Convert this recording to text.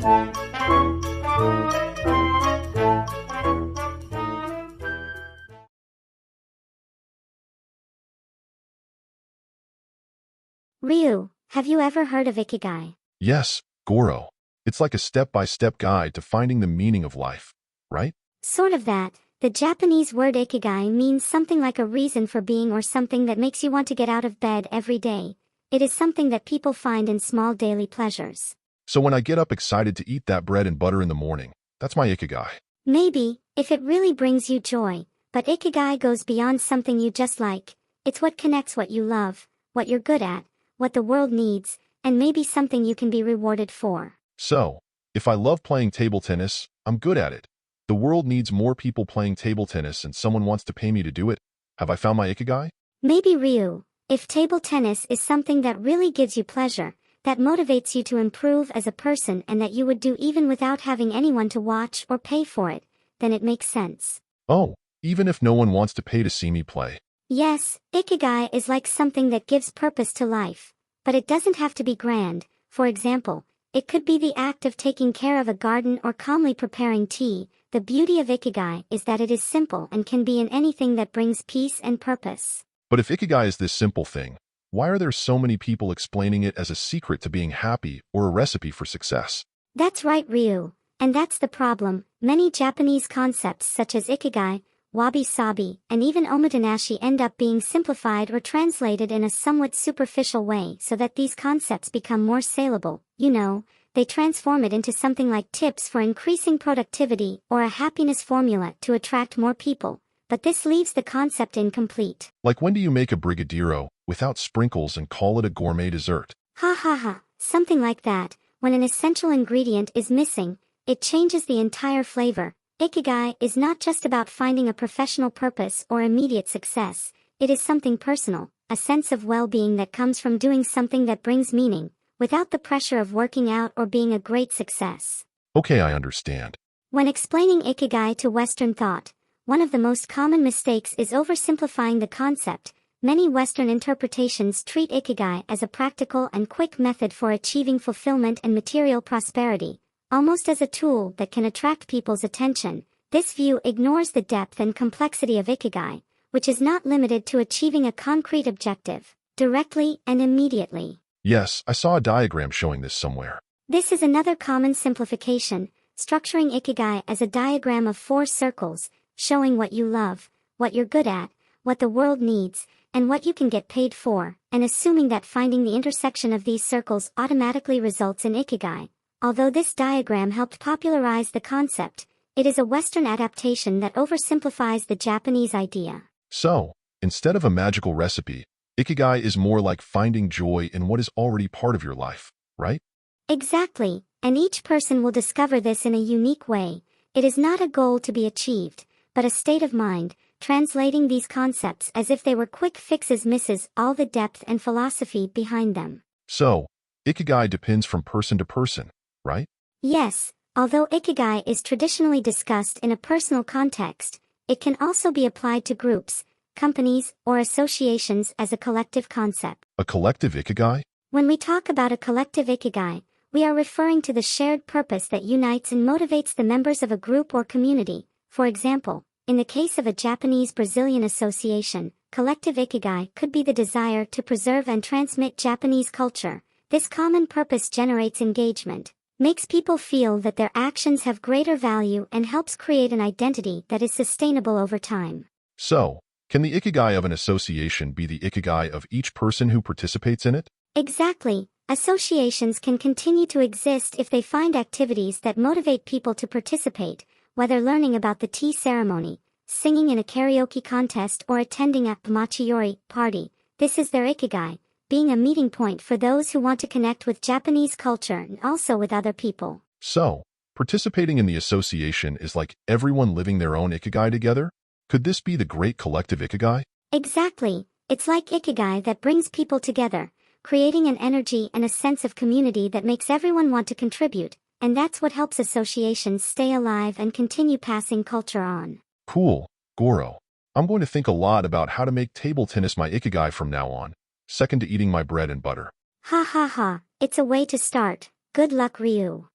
Ryu, have you ever heard of Ikigai? Yes, Goro. It's like a step-by-step guide to finding the meaning of life, right? Sort of that. The Japanese word ikigai means something like a reason for being or something that makes you want to get out of bed every day. It is something that people find in small daily pleasures. So when I get up excited to eat that bread and butter in the morning, that's my ikigai. Maybe, if it really brings you joy, but ikigai goes beyond something you just like. It's what connects what you love, what you're good at, what the world needs, and maybe something you can be rewarded for. So, if I love playing table tennis, I'm good at it. The world needs more people playing table tennis and someone wants to pay me to do it. Have I found my ikigai? Maybe Ryu, if table tennis is something that really gives you pleasure, that motivates you to improve as a person and that you would do even without having anyone to watch or pay for it, then it makes sense. Oh, even if no one wants to pay to see me play. Yes, ikigai is like something that gives purpose to life. But it doesn't have to be grand. For example, it could be the act of taking care of a garden or calmly preparing tea. The beauty of ikigai is that it is simple and can be in anything that brings peace and purpose. But if ikigai is this simple thing, why are there so many people explaining it as a secret to being happy or a recipe for success? That's right, Ryu. And that's the problem. Many Japanese concepts such as ikigai, wabi-sabi, and even omotenashi end up being simplified or translated in a somewhat superficial way so that these concepts become more saleable. They transform it into something like tips for increasing productivity or a happiness formula to attract more people. But this leaves the concept incomplete. Like when do you make a brigadeiro without sprinkles and call it a gourmet dessert? Ha ha ha, something like that. When an essential ingredient is missing, it changes the entire flavor. Ikigai is not just about finding a professional purpose or immediate success. It is something personal, a sense of well-being that comes from doing something that brings meaning, without the pressure of working out or being a great success. Okay, I understand. When explaining ikigai to Western thought, one of the most common mistakes is oversimplifying the concept. Many Western interpretations treat ikigai as a practical and quick method for achieving fulfillment and material prosperity, almost as a tool that can attract people's attention. This view ignores the depth and complexity of ikigai, which is not limited to achieving a concrete objective, directly and immediately. Yes, I saw a diagram showing this somewhere. This is another common simplification, structuring ikigai as a diagram of 4 circles, showing what you love, what you're good at, what the world needs, and what you can get paid for, and assuming that finding the intersection of these circles automatically results in ikigai. Although this diagram helped popularize the concept, it is a Western adaptation that oversimplifies the Japanese idea. So, instead of a magical recipe, ikigai is more like finding joy in what is already part of your life, right? Exactly, and each person will discover this in a unique way. It is not a goal to be achieved, but a state of mind. Translating these concepts as if they were quick fixes misses all the depth and philosophy behind them. So, ikigai depends from person to person, right? Yes, although ikigai is traditionally discussed in a personal context, it can also be applied to groups, companies, or associations as a collective concept. A collective ikigai? When we talk about a collective ikigai, we are referring to the shared purpose that unites and motivates the members of a group or community. For example, in the case of a Japanese-Brazilian association, collective ikigai could be the desire to preserve and transmit Japanese culture. This common purpose generates engagement, makes people feel that their actions have greater value and helps create an identity that is sustainable over time. So, can the ikigai of an association be the ikigai of each person who participates in it? Exactly. Associations can continue to exist if they find activities that motivate people to participate, whether learning about the tea ceremony, singing in a karaoke contest, or attending a machiori party. This is their ikigai, being a meeting point for those who want to connect with Japanese culture and also with other people. So, participating in the association is like everyone living their own ikigai together? Could this be the great collective ikigai? Exactly. It's like ikigai that brings people together, creating an energy and a sense of community that makes everyone want to contribute. And that's what helps associations stay alive and continue passing culture on. Cool, Goro. I'm going to think a lot about how to make table tennis my ikigai from now on, second to eating my bread and butter. Ha ha ha, it's a way to start. Good luck, Ryu.